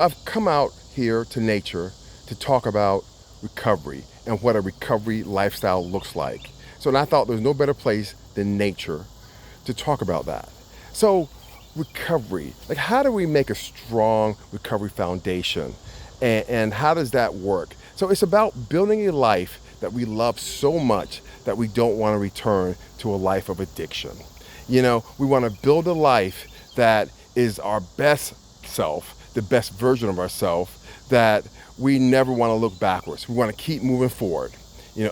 I've come out here to nature to talk about recovery and what a recovery lifestyle looks like. So, and I thought there's no better place than nature to talk about that. So, recovery, like how do we make a strong recovery foundation? And how does that work? So, it's about building a life that we love so much that we don't want to return to a life of addiction. We want to build a life that is our best self, the best version of ourselves, that we never want to look backwards. We want to keep moving forward.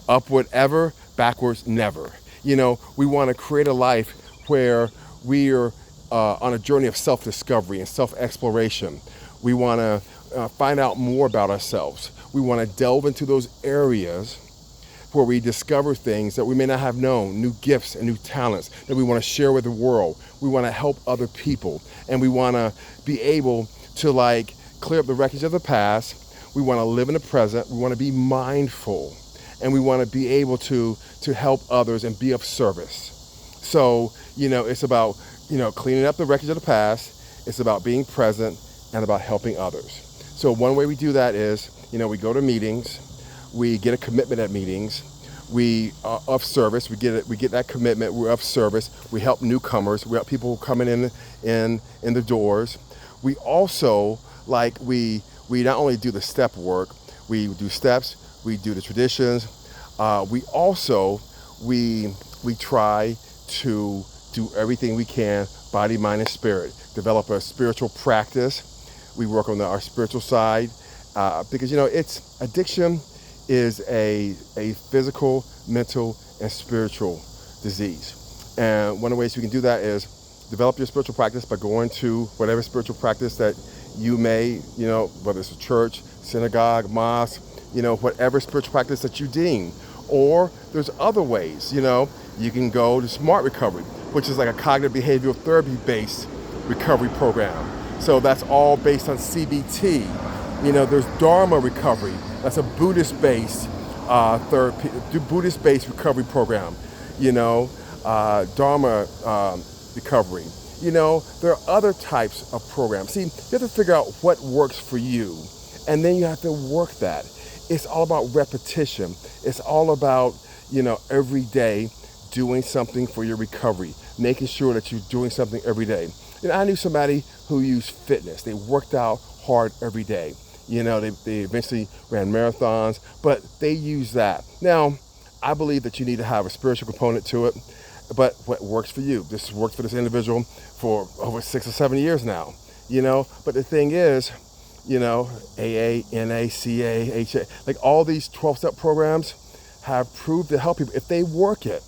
Upward ever, backwards never. We want to create a life where we are on a journey of self-discovery and self-exploration. We want to find out more about ourselves. We want to delve into those areas where we discover things that we may not have known, new gifts and new talents that we want to share with the world. We want to help other people, and we want to be able to clear up the wreckage of the past. We want to live in the present. We want to be mindful, and we want to be able to help others and be of service. So, it's about, cleaning up the wreckage of the past. It's about being present and about helping others. So one way we do that is, we go to meetings. We get a commitment at meetings. We are of service. We get that commitment. We're of service. We help newcomers. We help people coming in the doors. We also we not only do the step work. We do steps. We do the traditions. We also we try to do everything we can, body, mind, and spirit. Develop a spiritual practice. We work on our spiritual side because it's addiction is a physical, mental, and spiritual disease. And one of the ways we can do that is develop your spiritual practice by going to whatever spiritual practice that you may, whether it's a church, synagogue, mosque, whatever spiritual practice that you deem. Or there's other ways, you can go to Smart Recovery, which is like a cognitive behavioral therapy-based recovery program. So that's all based on CBT. There's Dharma Recovery. That's a Buddhist-based therapy, Buddhist-based recovery program. Dharma recovery. There are other types of programs. See, you have to figure out what works for you, and then you have to work that. It's all about repetition. It's all about, every day doing something for your recovery, making sure that you're doing something every day. I knew somebody who used fitness. They worked out hard every day. They eventually ran marathons, but they use that. Now, I believe that you need to have a spiritual component to it, but what works for you? This worked for this individual for over 6 or 7 years now, But the thing is, AA, NA, CA, HA, all these 12-step programs have proved to help people if they work it.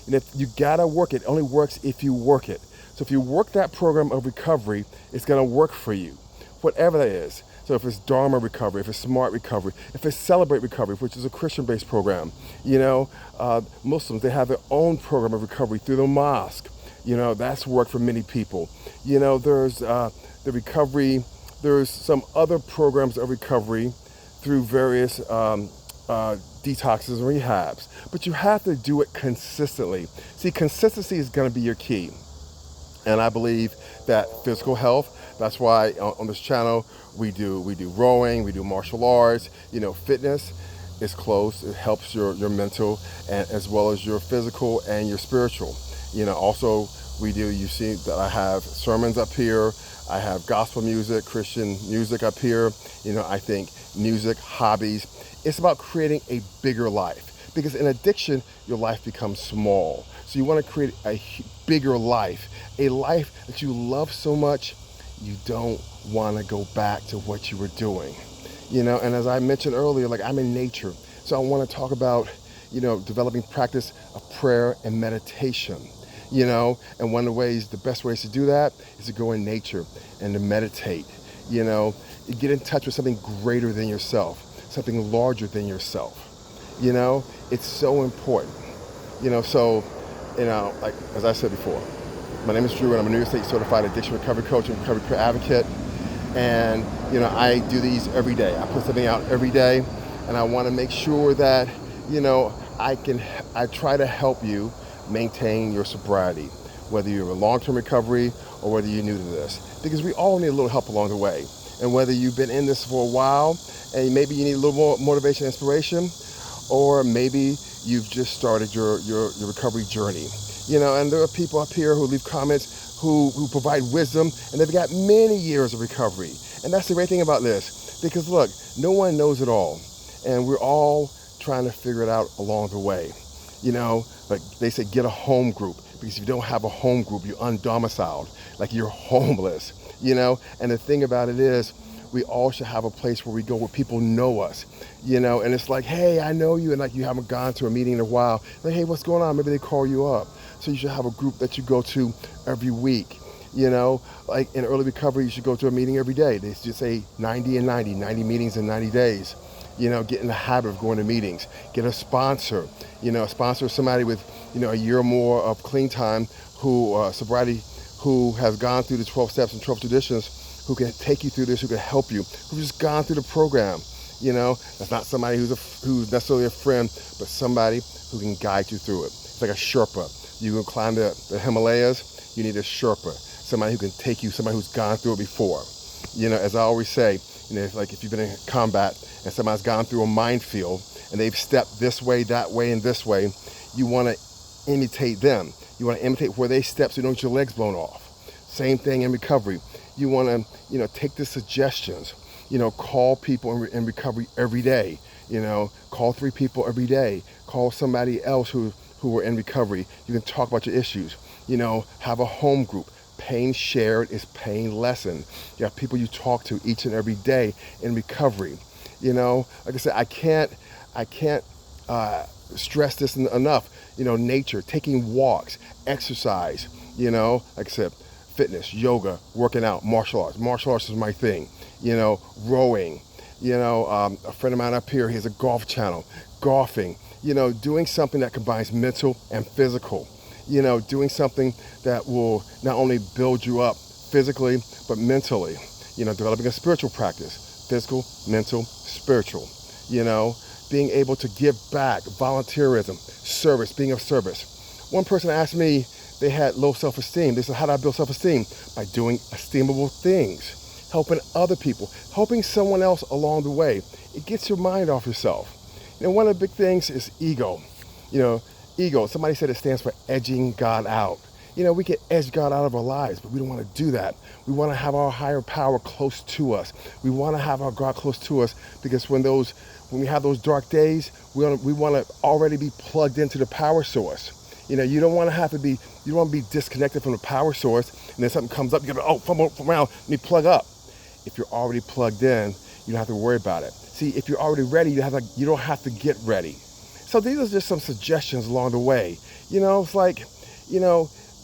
And if you gotta work it, it only works if you work it. So if you work that program of recovery, it's gonna work for you, whatever that is. So if it's Dharma Recovery, if it's Smart Recovery, if it's Celebrate Recovery, which is a Christian-based program, Muslims, they have their own program of recovery through the mosque. That's worked for many people. There's the recovery, there's some other programs of recovery through various detoxes and rehabs. But you have to do it consistently. See, consistency is gonna be your key. And I believe that physical health, that's why on this channel we do rowing, we do martial arts, fitness is close. It helps your mental and as well as your physical and your spiritual. Also you see that I have sermons up here, I have gospel music, Christian music up here. I think music, hobbies, it's about creating a bigger life. Because in addiction, your life becomes small. So you want to create a bigger life, a life that you love so much, you don't want to go back to what you were doing. And as I mentioned earlier, I'm in nature. So I want to talk about, developing practice of prayer and meditation. And one of the best ways to do that is to go in nature and to meditate. Get in touch with something greater than yourself, something larger than yourself. It's so important. As I said before, my name is Drew, and I'm a New York State certified addiction recovery coach and recovery care advocate. And I do these every day. I put something out every day, and I want to make sure that I try to help you maintain your sobriety, whether you're in long-term recovery or whether you're new to this, because we all need a little help along the way. And whether you've been in this for a while and maybe you need a little more motivation, inspiration, or maybe you've just started your recovery journey. And there are people up here who leave comments who provide wisdom, and they've got many years of recovery. And that's the great thing about this, because look, no one knows it all, and we're all trying to figure it out along the way. Like they say, get a home group, because if you don't have a home group, you're undomiciled, like you're homeless. And the thing about it is, we all should have a place where we go where people know us, and it's like, hey, I know you, and like you haven't gone to a meeting in a while. Like, hey, what's going on? Maybe they call you up. So you should have a group that you go to every week. Like in early recovery, you should go to a meeting every day. They just say 90 and 90 meetings in 90 days. Get in the habit of going to meetings. Get a sponsor. A sponsor is somebody with, a year or more of clean time, sobriety, who has gone through the 12 steps and 12 traditions, who can take you through this, who can help you, who's just gone through the program. That's not somebody who's necessarily a friend, but somebody who can guide you through it. It's like a Sherpa. You can climb the Himalayas, you need a Sherpa, somebody who can take you, somebody who's gone through it before. As I always say, like if you've been in combat and somebody's gone through a minefield and they've stepped this way, that way, and this way, you want to imitate them. You want to imitate where they step so you don't get your legs blown off. Same thing in recovery. You want to, take the suggestions, call people in recovery every day, call 3 people every day, call somebody else who are in recovery. You can talk about your issues, have a home group. Pain shared is pain lessened. You have people you talk to each and every day in recovery. Like I said, I can't stress this enough. Nature, taking walks, exercise, like I said, fitness, yoga, working out, martial arts. Martial arts is my thing. Rowing. A friend of mine up here, he has a golf channel. Golfing. Doing something that combines mental and physical. Doing something that will not only build you up physically, but mentally. Developing a spiritual practice. Physical, mental, spiritual. Being able to give back, volunteerism, service, being of service. One person asked me, they had low self-esteem. They said, how do I build self-esteem? By doing esteemable things, helping other people, helping someone else along the way. It gets your mind off yourself. One of the big things is ego. Ego, somebody said it stands for edging God out. We can edge God out of our lives, but we don't want to do that. We want to have our higher power close to us. We want to have our God close to us, because when we have those dark days, we want to already be plugged into the power source. You don't want to be disconnected from the power source, and then something comes up, you go, from around, let me plug up. If you're already plugged in, you don't have to worry about it. See, if you're already ready, you don't have to get ready. So these are just some suggestions along the way. It's like,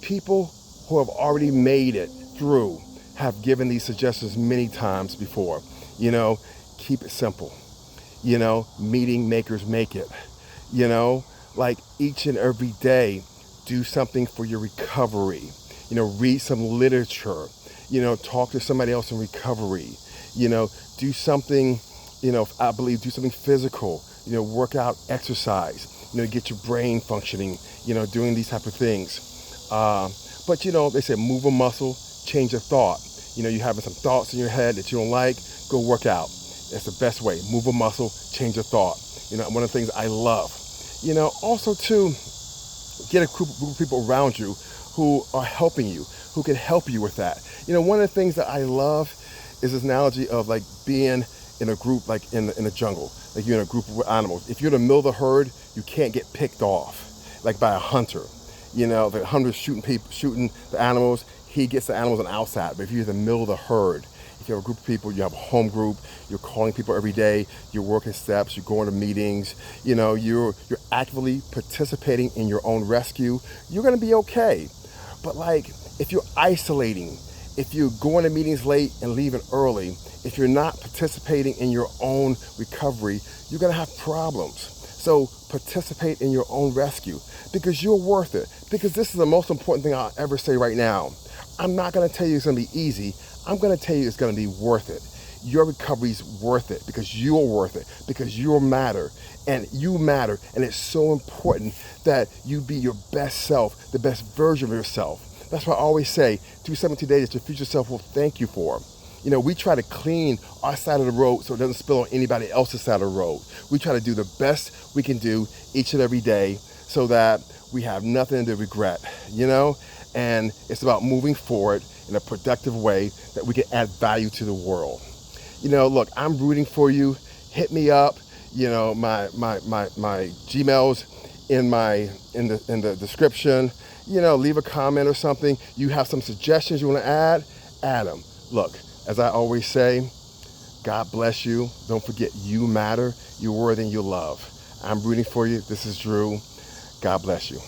people who have already made it through have given these suggestions many times before. Keep it simple. Meeting makers make it. Like each and every day, do something for your recovery. Read some literature. Talk to somebody else in recovery. Do something, do something physical. Work out, exercise. Get your brain functioning. Doing these type of things. But they say move a muscle, change a thought. You're having some thoughts in your head that you don't like, go work out. That's the best way. Move a muscle, change a thought. One of the things I love. Also too, get a group of people around you who are helping you, who can help you with that. One of the things that I love is this analogy of like being in a group, like in the jungle, like you're in a group of animals. If you're in the middle of the herd, you can't get picked off, like by a hunter. The hunter's shooting the animals, he gets the animals on the outside. But if you're in the middle of the herd, if you have a group of people, you have a home group, you're calling people every day, you're working steps, you're going to meetings, you're actively participating in your own rescue, you're gonna be okay. But like, if you're isolating, if you're going to meetings late and leaving early, if you're not participating in your own recovery, you're gonna have problems. So participate in your own rescue, because you're worth it. Because this is the most important thing I'll ever say right now. I'm not gonna tell you it's gonna be easy. I'm gonna tell you it's gonna be worth it. Your recovery's worth it, because you're worth it, because you matter, and you matter. And it's so important that you be your best self, the best version of yourself. That's why I always say, do something today that your future self will thank you for. We try to clean our side of the road so it doesn't spill on anybody else's side of the road. We try to do the best we can do each and every day so that we have nothing to regret. And it's about moving forward in a productive way that we can add value to the world. Look, I'm rooting for you. Hit me up. My Gmail's in the description. Leave a comment or something. You have some suggestions you want to add them. Look, as I always say, God bless you. Don't forget you matter. You're worthy and you love. I'm rooting for you. This is Drew. God bless you.